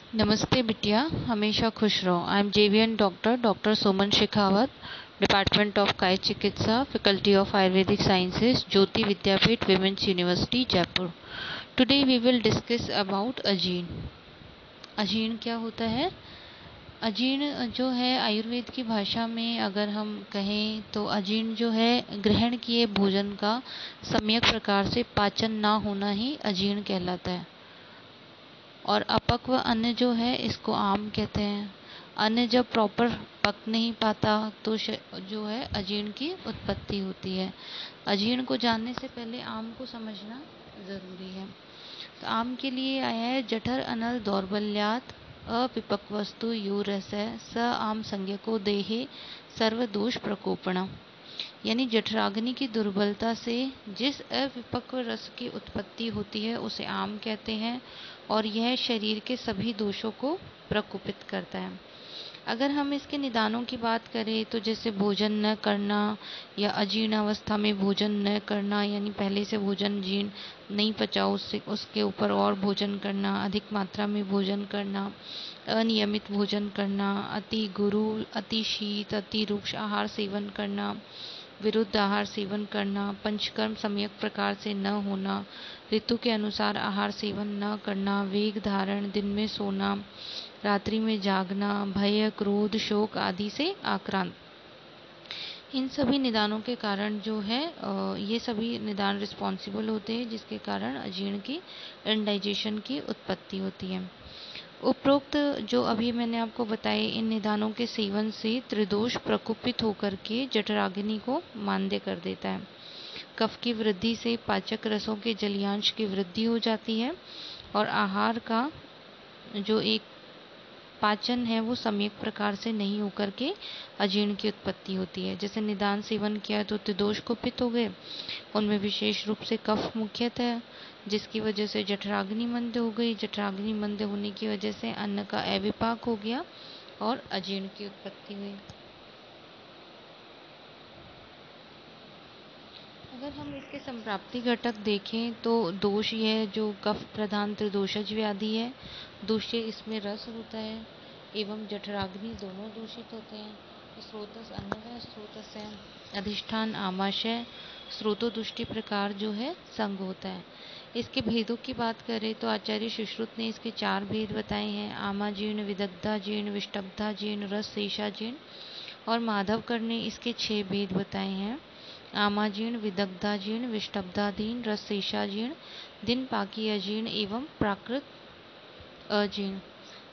नमस्ते बिटिया, हमेशा खुश रहो। आई एम जेवीएन doctor Soman Shekhawat, department of काय चिकित्सा, faculty of Ayurvedic sciences, Jyoti Vidyapeeth, women's university, Jaipur. Today we will discuss about ajirna. अजीर्ण क्या होता है? अजीर्ण जो है आयुर्वेद की भाषा में अगर हम कहें तो अजीर्ण जो है ग्रहण किए भोजन का सम्यक प्रकार से पाचन ना होना ही अजीर्ण कहलाता है। और अपक्व अन्न जो है इसको आम कहते हैं। अन्न जब प्रॉपर पक नहीं पाता तो जो है अजीर्ण की उत्पत्ति होती है। अजीर्ण को जानने से पहले आम को समझना जरूरी है। तो आम के लिए आया है जठर अनल दौर्बल्यात अपिपक्वस्तु यूरस स आम संज्ञको देहे सर्वदोष प्रकोपण। यानी जठराग्नि की दुर्बलता से जिस अविपक्व रस की उत्पत्ति होती है उसे आम कहते हैं और यह शरीर के सभी दोषों को प्रकोपित करता है। अगर हम इसके निदानों की बात करें तो जैसे भोजन न करना या अजीर्ण अवस्था में भोजन न करना, यानी पहले से भोजन जीर्ण नहीं पचा उसके ऊपर और भोजन करना, अधिक मात्रा में भोजन करना, अनियमित भोजन करना, अति गुरु, अति शीत, अति रुक्ष आहार सेवन करना, विरुद्ध आहार सेवन करना, पंचकर्म सम्यक प्रकार से न होना, ऋतु के अनुसार आहार सेवन न करना, वेग धारण, दिन में सोना, रात्रि में जागना, भय, क्रोध, शोक आदि से आक्रांत। इन सभी निदानों के कारण जो है ये सभी निदान रिस्पॉन्सिबल होते हैं जिसके कारण अजीर्ण की इंडाइजेशन की उत्पत्ति होती है। उपरोक्त जो अभी मैंने आपको बताए इन निदानों के सेवन से त्रिदोष प्रकोपित होकर के जठराग्नि को मांद्य कर देता है। कफ की वृद्धि से पाचक रसों के जलियांश की वृद्धि हो जाती है और आहार का जो एक पाचन है वो सम्यक प्रकार से नहीं होकर के अजीर्ण की उत्पत्ति होती है। जैसे निदान सेवन किया तो त्रिदोष कुपित हो गए, उनमें विशेष रूप से कफ मुख्यतः, जिसकी वजह से जठराग्नि मंद हो गई। जठराग्नि मंद होने की वजह से अन्न का अविपाक हो गया और अजीर्ण की उत्पत्ति हुई। अगर हम इसके संप्राप्ति घटक देखें तो दोष यह जो कफ प्रधान त्रिदोषज व्याधि है, दूषित इसमें रस होता है एवं जठराग्नि दोनों दूषित होते हैं। स्रोतस अन्न है, स्रोतस है अधिष्ठान आमाशय, स्रोतोदुष्टि प्रकार जो है संग होता है। इसके भेदों की बात करें तो आचार्य सुश्रुत ने इसके 4 भेद बताए हैं। आमाजीर्ण, विदग्धाजीर्ण, विष्टब्धाजीर्ण, रस शेषाजीर्ण। और माधवकर ने इसके 6 भेद बताए हैं। आमाजीर्ण, विदग्धाजीर्ण, विष्टब्धादीन, रस शेषाजीर्ण, दिन पाकी अजीर्ण एवं प्राकृत अजीर्ण।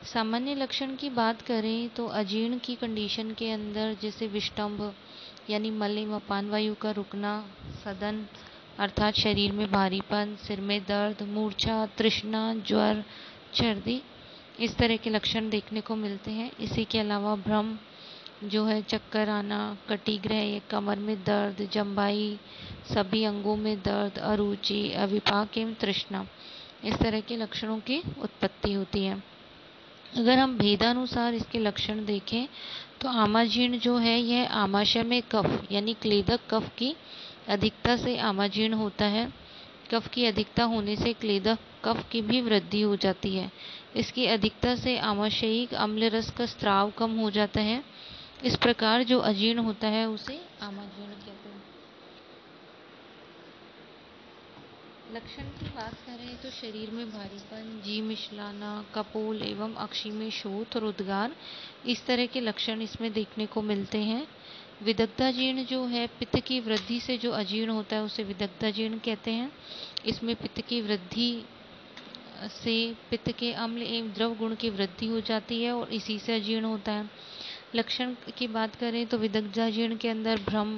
सामान्य लक्षण की बात करें तो अजीर्ण की कंडीशन के अंदर जैसे विष्टंभ यानी मल एवं अपान वायु का रुकना, सदन अर्थात शरीर में भारीपन, सिर में दर्द, मूर्छा, तृष्णा, ज्वर, सर्दी, इस तरह के लक्षण देखने को मिलते हैं। इसी के अलावा भ्रम जो है, चक्कर आना, कटिग्रह, कमर में दर्द, जम्बाई, सभी अंगों में दर्द, अरुचि, अविपाक एवं तृष्णा, इस तरह के लक्षणों की उत्पत्ति होती है। अगर हम भेदानुसार इसके लक्षण देखें तो आमाजीर्ण जो है यह आमाशय में कफ यानी क्लेदक कफ की अधिकता से आमाजीर्ण होता है। कफ की अधिकता होने से क्लेदक कफ की भी वृद्धि हो जाती है। इसकी अधिकता से आमाशयिक अम्ल रस का स्राव कम हो जाता है। इस प्रकार जो अजीर्ण होता है उसे आमाजीर्ण कहते हैं। लक्षण की बात करें तो शरीर में भारीपन, जी मिचलाना, कपोल एवं अक्षी में शोथ और उद्गार, इस तरह के लक्षण इसमें देखने को मिलते हैं। विदग्धाजीर्ण जो है पित्त की वृद्धि से जो अजीर्ण होता है उसे विदग्धाजीर्ण कहते हैं। इसमें पित्त की वृद्धि से पित्त के अम्ल एवं द्रव गुण की वृद्धि हो जाती है और इसी से अजीर्ण होता है। लक्षण की बात करें तो विदग्धाजीर्ण के अंदर भ्रम,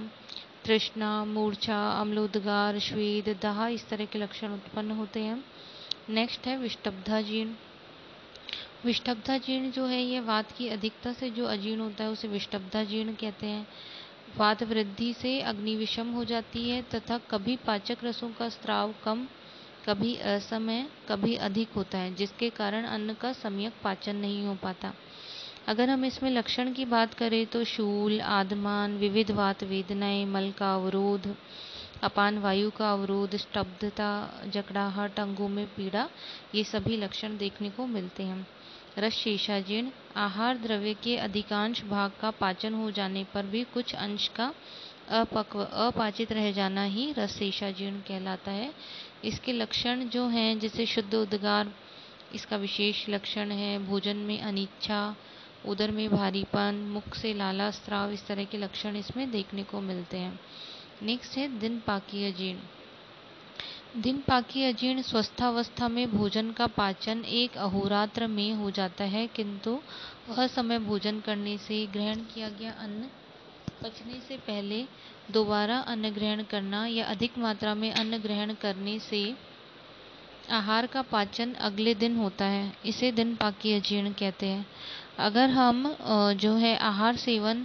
तृष्णा, मूर्छा, अम्लोदगार, श्वेद, दाह, इस तरह के लक्षण उत्पन्न होते हैं। नेक्स्ट है विष्टब्धाजीर्ण। विष्टब्धाजीर्ण जो है यह वात की अधिकता से जो अजीर्ण होता है उसे विष्टब्धाजीर्ण कहते हैं। वात वृद्धि से अग्नि विषम हो जाती है तथा कभी पाचक रसों का स्राव कम, कभी असमय, कभी अधिक होता है, जिसके कारण अन्न का सम्यक पाचन नहीं हो पाता। अगर हम इसमें लक्षण की बात करें तो शूल, आदमान, विविध वात वेदनाएं, मल का अवरोध, अपान वायु का अवरोध, स्तब्धता, जकड़ाहट, अंगों में पीड़ा, ये सभी लक्षण देखने को मिलते हैं। रस शेषाजीर्ण, आहार द्रव्य के अधिकांश भाग का पाचन हो जाने पर भी कुछ अंश का अपाचित रह जाना ही रस शेषाजीर्ण कहलाता है। इसके लक्षण जो हैं जैसे शुद्ध उद्गार इसका विशेष लक्षण है, भोजन में अनिच्छा, उदर में भारीपन, मुख से लाला स्राव, इस तरह के लक्षण इसमें देखने को मिलते हैं। नेक्स्ट है दिनपाकीय जीर्ण। दिनपाकीय जीर्ण स्वस्थावस्था में भोजन का पाचन एक अहोरात्र में हो जाता है, किंतु असमय भोजन करने से ग्रहण किया गया अन्न पचने से पहले दोबारा अन्न ग्रहण करना या अधिक मात्रा में अन्न ग्रहण करने से आहार का पाचन अगले दिन होता है। इसे दिनपाकीय जीर्ण कहते हैं। अगर हम जो है आहार सेवन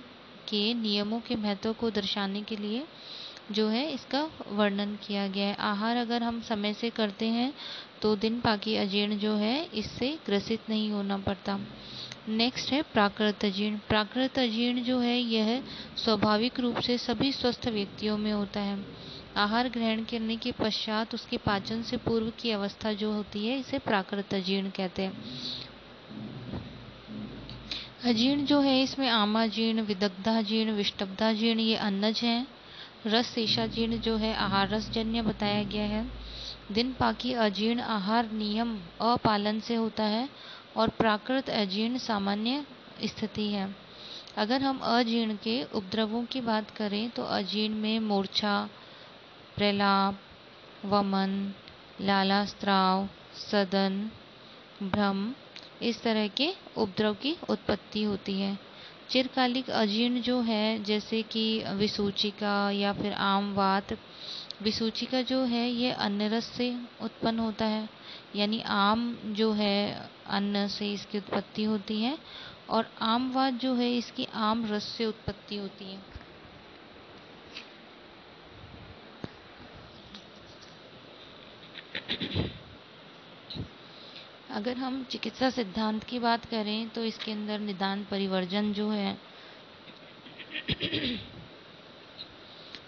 के नियमों के महत्व को दर्शाने के लिए जो है इसका वर्णन किया गया है। आहार अगर हम समय से करते हैं तो दिनपाकीय अजीर्ण जो है इससे ग्रसित नहीं होना पड़ता। नेक्स्ट है प्राकृत अजीर्ण। प्राकृत अजीर्ण जो है यह स्वाभाविक रूप से सभी स्वस्थ व्यक्तियों में होता है। आहार ग्रहण करने के पश्चात उसके पाचन से पूर्व की अवस्था जो होती है इसे प्राकृत अजीर्ण कहते हैं। अजीर्ण जो है इसमें आमाजीर्ण, विदग्धाजीर्ण, विष्टब्धाजीर्ण ये अन्नज हैं। रस शेषाजीर्ण जो है आहार रसजन्य बताया गया है। दिनपाकीय अजीर्ण आहार नियम अपालन से होता है और प्राकृत अजीर्ण सामान्य स्थिति है। अगर हम अजीर्ण के उपद्रवों की बात करें तो अजीर्ण में मूर्छा, प्रलाप, वमन, लाला स्राव, सदन, भ्रम, इस तरह के उपद्रव की उत्पत्ति होती है। चिरकालिक अजीर्ण जो है जैसे कि विसूचिका या फिर आमवात। विसूचिका जो है ये अन्न रस से उत्पन्न होता है, यानी आम जो है अन्न से इसकी उत्पत्ति होती है, और आमवात जो है इसकी आम रस से उत्पत्ति होती है। अगर हम चिकित्सा सिद्धांत की बात करें तो इसके अंदर निदान परिवर्जन जो है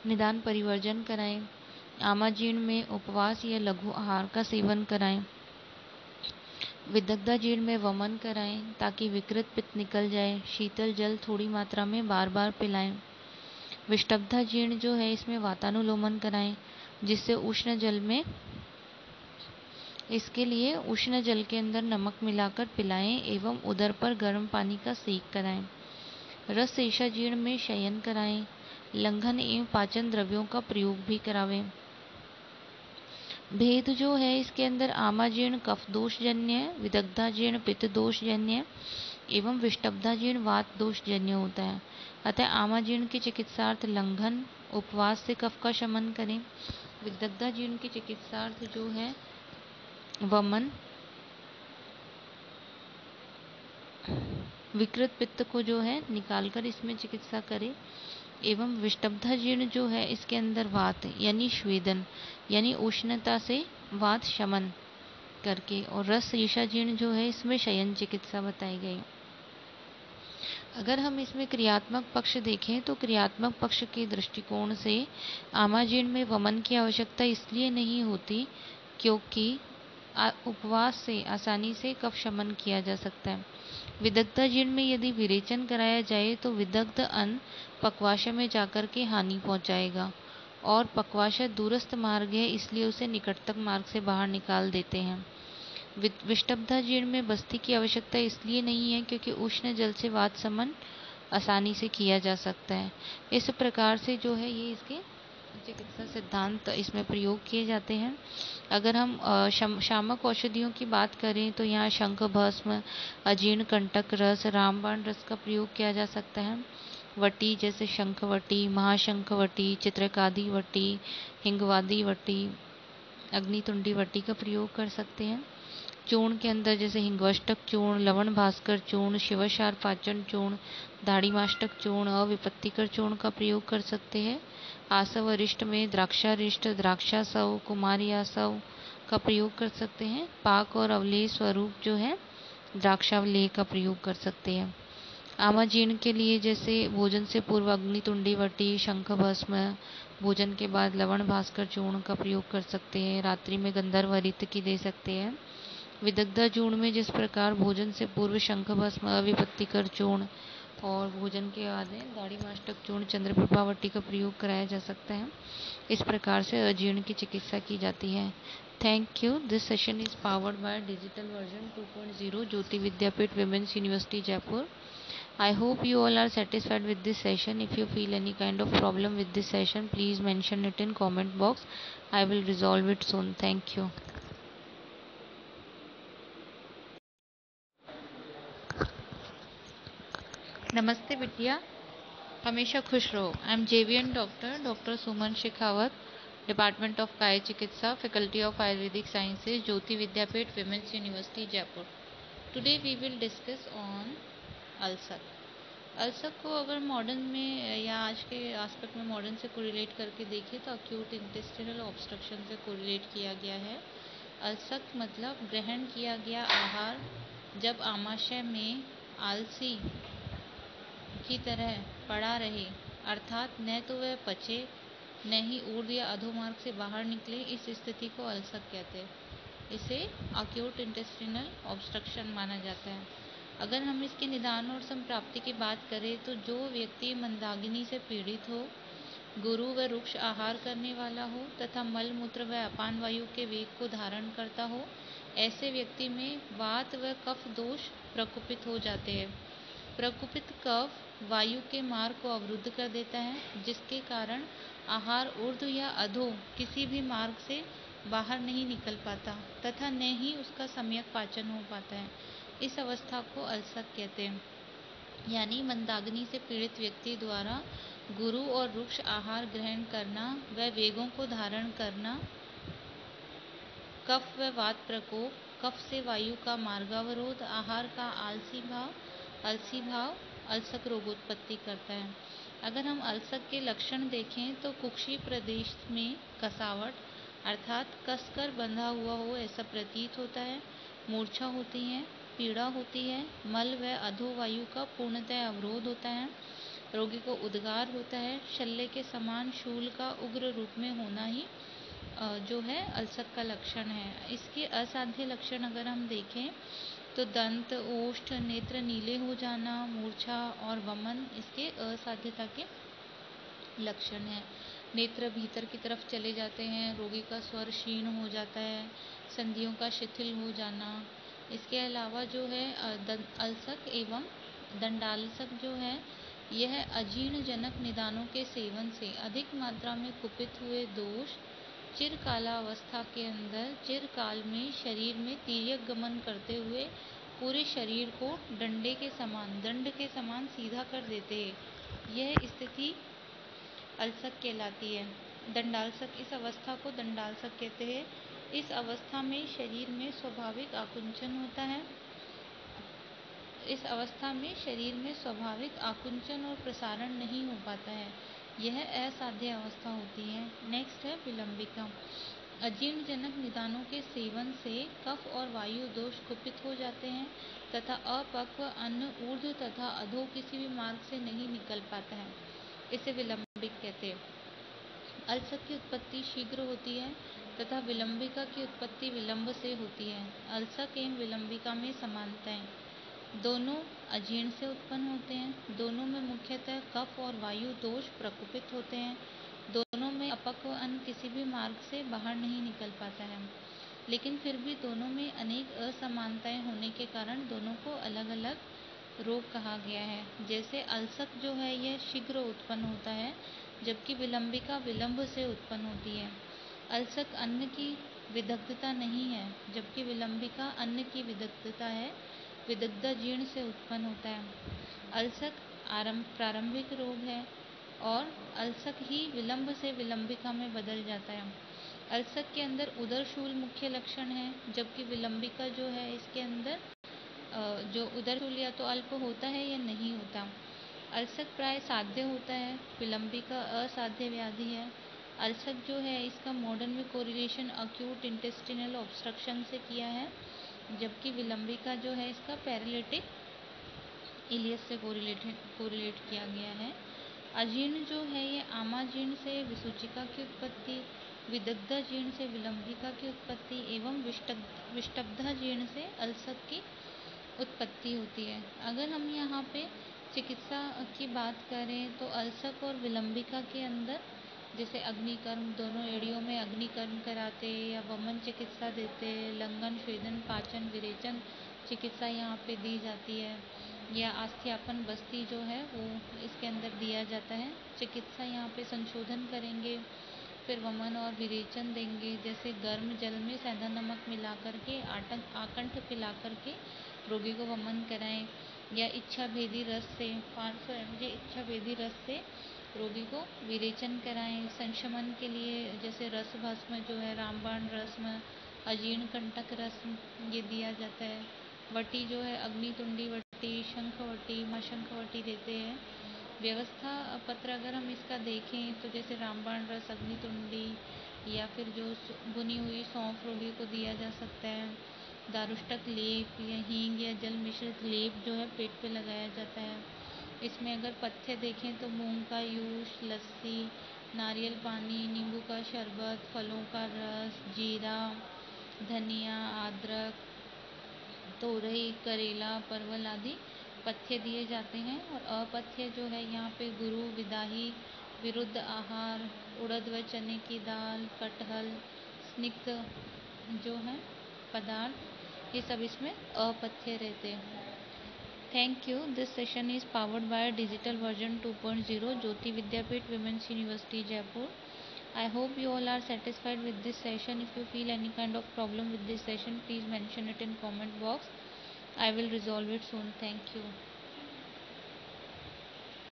निदान परिवर्जन कराएं, आमाजीर्ण में उपवास या लघु आहार का सेवन कराएं, विदग्धाजीर्ण में वमन कराएं ताकि विकृत पित्त निकल जाए, शीतल जल थोड़ी मात्रा में बार बार पिलाएं। विष्टब्धाजीर्ण जो है इसमें वातानुलोमन कराएं जिससे उष्ण जल में इसके लिए उष्ण जल के अंदर नमक मिलाकर पिलाएं एवं उदर पर गर्म पानी का सेक कराएं। रस शेषाजीर्ण में शयन कराएं, लंघन एवं पाचन द्रव्यों का प्रयोग भी करावें। भेद जो है इसके अंदर आमाजीर्ण कफ दोषजन्य, विदग्धाजीर्ण पित्त दोषजन्य एवं विष्टब्धाजीर्ण वात दोषजन्य होता है। अतः आमाजीर्ण की चिकित्सार्थ लंघन, उपवास से कफ का शमन करें। विदग्धाजीर्ण की चिकित्सार्थ जो है वमन, विकृत पित्त को जो है निकालकर इसमें चिकित्सा करें, एवं विष्टब्धाजीर्ण जो है इसके अंदर वात यानी स्वेदन यानी उष्णता से वात शमन करके, और रस शेषाजीर्ण जो है इसमें शयन चिकित्सा बताई गई। अगर हम इसमें क्रियात्मक पक्ष देखें तो क्रियात्मक पक्ष के दृष्टिकोण से आमाजीर्ण में वमन की आवश्यकता इसलिए नहीं होती क्योंकि उपवास से आसानी से कफ शमन किया जा सकता है। विदग्धाजीर्ण में यदि विरेचन कराया जाए तो विदग्ध अन्न पक्वाशय में जाकर के हानि पहुंचाएगा, और पक्वाशय दूरस्थ मार्ग है इसलिए उसे निकटतम मार्ग से बाहर निकाल देते हैं। विष्टब्धाजीर्ण में बस्ती की आवश्यकता इसलिए नहीं है क्योंकि उष्ण जल से वात शमन आसानी से किया जा सकता है। इस प्रकार से जो है ये इसके चिकित्सा सिद्धांत इसमें प्रयोग किए जाते हैं। अगर हम शामक औषधियों की बात करें तो यहाँ शंख भस्म, अजीर्ण कंटक रस, रामबाण रस का प्रयोग किया जा सकता है। वटी जैसे शंखवटी, महाशंखवटी, चित्रकादि वटी, हिंगवादी वटी, अग्नितुंडी वटी का प्रयोग कर सकते हैं। चूर्ण के अंदर जैसे हिंगवष्टक चूर्ण, लवण भास्कर चूर्ण, शिवशार पाचन चूर्ण, दाढ़ीमाष्टक चूर्ण, अविपत्तिकर चूर्ण का प्रयोग कर सकते हैं। आसव अरिष्ट में द्राक्षारिष्ट, द्राक्षासव, कुमारियासव का प्रयोग कर सकते हैं। पाक और अवलेह स्वरूप जो है द्राक्षावलेह का प्रयोग कर सकते हैं। आमाजीर्ण के लिए जैसे भोजन से पूर्व अग्नितुंडी वटी, शंख भस्म, भोजन के बाद लवण भास्कर चूर्ण का प्रयोग कर सकते हैं। रात्रि में गंधर्व हरित की दे सकते हैं। विदग्धा चूर्ण में जिस प्रकार भोजन से पूर्व शंखभस्म, अविपत्तिकर चूर्ण और भोजन के बाद में दाढ़ीमाष्टक चूर्ण, चंद्रप्रभावटी का प्रयोग कराया जा सकता है, इस प्रकार से अजीर्ण की चिकित्सा की जाती है। Thank you. This session is powered by digital version 2.0 Jyoti Vidyapeeth women's university Jaipur. I hope you all are satisfied with this session. If you feel any kind of problem with this session, please mention it in comment box. I will resolve it soon. Thank you. नमस्ते बिटिया, हमेशा खुश रहो। I am JVN doctor Suman Shekhawat, department of काय चिकित्सा, faculty of Ayurvedic sciences, Jyoti Vidyapeeth women's university Jaipur. Today we will discuss on ulcer. Ulcer को अगर modern में या आज के आस्पेक्ट में मॉडर्न से कोरिलेट करके देखें तो अक्यूट इंटेस्टिनल ऑब्स्ट्रक्शन से कोरिलेट किया गया है. अल्सर मतलब ग्रहण किया गया आहार जब आमाशय में आलसी की तरह पड़ा रहे, अर्थात न तो वह पचे न ही ऊर्ध या अधोमार्ग से बाहर निकले, इस स्थिति को अल्सर कहते हैं. इसे अक्यूट इंटेस्टिनल ऑब्स्ट्रक्शन माना जाता है. अगर हम इसके निदान और संप्राप्ति की बात करें तो जो व्यक्ति मंदाग्नि से पीड़ित हो, गुरु व रुक्ष आहार करने वाला हो तथा मल मूत्र व अपान वायु के वेग को धारण करता हो, ऐसे व्यक्ति में वात व कफ दोष प्रकोपित हो जाते हैं. प्रकोपित कफ वायु के मार्ग को अवरुद्ध कर देता है, जिसके कारण आहार ऊर्ध्व या अधो किसी भी मार्ग से बाहर नहीं निकल पाता तथा न ही उसका सम्यक पाचन हो पाता है. इस अवस्था को अल्सर कहते हैं. यानी मंदाग्नि से पीड़ित व्यक्ति द्वारा गुरु और रुक्ष आहार ग्रहण करना व वेगों को धारण करना, कफ व वात प्रकोप, कफ से वायु का मार्गावरोध, आहार का अलसी भाव अल्सर रोगोत्पत्ति करता है. अगर हम अल्सर के लक्षण देखें तो कुक्षी प्रदेश में कसावट अर्थात कसकर बंधा हुआ हो ऐसा प्रतीत होता है, मूर्छा होती है, पीड़ा होती है, मल व अधो वायु का पूर्णतः अवरोध होता है, रोगी को उद्गार होता है, शल्य के समान शूल का उग्र रूप में होना ही जो है अल्सर का लक्षण है. इसके असाध्य लक्षण अगर हम देखें तो दंत, ओष्ठ, नेत्र नीले हो जाना, मूर्छा और वमन इसके असाध्यता के लक्षण हैं. नेत्र भीतर की तरफ चले जाते हैं, रोगी का स्वर क्षीण हो जाता है, संधियों का शिथिल हो जाना. इसके अलावा जो है अल्सर एवं दंडाल्सक जो है यह अजीर्ण जनक निदानों के सेवन से अधिक मात्रा में कुपित हुए दोष चिरकालावस्था के अंदर चिरकाल में शरीर में तिर्यक गमन करते हुए पूरे शरीर को दंड के समान सीधा कर देते हैं. यह स्थिति अल्सर कहलाती है. दंडाल्सक, इस अवस्था को दंडाल्सक कहते हैं. इस अवस्था में शरीर में स्वाभाविक आकुंचन होता है. इस अवस्था में शरीर में स्वाभाविक आकुंचन और प्रसारण नहीं हो पाता है. यह असाध्य अवस्था होती है. नेक्स्ट है विलंबिका. अजीर्ण जनक निदानों के सेवन से कफ और वायु दोष कुपित हो जाते हैं तथा अपक्व अन्न ऊर्ध्व तथा अधो किसी भी मार्ग से नहीं निकल पाता है. इसे विलंबिक कहते हैं. अल्सर की उत्पत्ति शीघ्र होती है तथा विलंबिका की उत्पत्ति विलंब से होती है. अल्सर एवं विलंबिका में समानताएं. दोनों अजीर्ण से उत्पन्न होते हैं. दोनों में मुख्यतः कफ और वायु दोष प्रकोपित होते हैं. दोनों में अपक्व अन्न किसी भी मार्ग से बाहर नहीं निकल पाता है. लेकिन फिर भी दोनों में अनेक असमानताएं होने के कारण दोनों को अलग अलग रोग कहा गया है. जैसे अल्सर जो है यह शीघ्र उत्पन्न होता है, जबकि विलंबिका विलंब से उत्पन्न होती है. अल्सर अन्न की विदग्धता नहीं है, जबकि विलंबिका अन्न की विदग्धता है. विदग्धा जीर्ण से उत्पन्न होता है. अल्सर प्रारंभिक रोग है और अल्सर ही विलंब से विलंबिका में बदल जाता है. अल्सर के अंदर उदरशूल मुख्य लक्षण है, जबकि विलंबिका जो है इसके अंदर जो उदरशूल या तो अल्प होता है या नहीं होता. अल्सर प्राय साध्य होता है, विलंबिका असाध्य व्याधि है. अल्सर जो है इसका मॉडर्न में कोरिलेशन अक्यूट इंटेस्टिनल ऑब्स्ट्रक्शन से किया है, जबकि विलंबिका जो है इसका पैरालिटिक इलियस से कोरिलेट किया गया है. अजीर्ण जो है ये आमाजीर्ण से विसूचिका की उत्पत्ति, विदग्धा जीर्ण से विलंबिका की उत्पत्ति एवं विष्टब्धा जीर्ण से अल्सक की उत्पत्ति होती है। अगर हम यहाँ पे चिकित्सा की बात करें तो अल्सक और विलंबिका के अंदर जैसे अग्निकर्म, दोनों एड़ियों में अग्निकर्म कराते या वमन चिकित्सा देते, लंघन, स्वेदन, पाचन, विरेचन चिकित्सा यहाँ पे दी जाती है, या आस्थ्यापन बस्ती जो है वो इसके अंदर दिया जाता है। चिकित्सा यहाँ पे संशोधन करेंगे, फिर वमन और विरेचन देंगे, जैसे गर्म जल में सेंधा नमक मिला करके आकंठ पिला करके रोगी को वमन कराएं, या इच्छा भेदी रस से 500 mg इच्छा भेदी रस से रोगी को विरेचन कराएं। संशमन के लिए जैसे रस भस्म जो है, रामबाण रस्म, अजीर्ण कंटक रस्म ये दिया जाता है। वटी जो है अग्नितुंडी वटी, शंखवटी, महाशंखवटी देते हैं। व्यवस्था पत्र अगर हम इसका देखें तो जैसे रामबाण रस, अग्नितुंडी, या फिर जो भुनी हुई सौंफ रोगी को दिया जा सकता है। दारुष्टक लेप या हींग या जल मिश्रित लेप जो है पेट पे लगाया जाता है। इसमें अगर पथ्य देखें तो मूंग का यूश, लस्सी, नारियल पानी, नींबू का शरबत, फलों का रस, जीरा, धनिया, अदरक, तोरई, करेला, परवल आदि पथ्य दिए जाते हैं। और अपथ्य जो है यहाँ पे गुरु, विदाही, विरुद्ध आहार, उड़द व चने की दाल, कटहल, स्निग्ध जो है पदार्थ, ये सब इसमें अपथ्य रहते हैं। Thank you. This session is powered by Digital Version 2.0 Jyoti Vidyapeeth Women's University Jaipur. I hope you all are satisfied with this session. If you feel any kind of problem with this session, please mention it in comment box. I will resolve it soon. Thank you.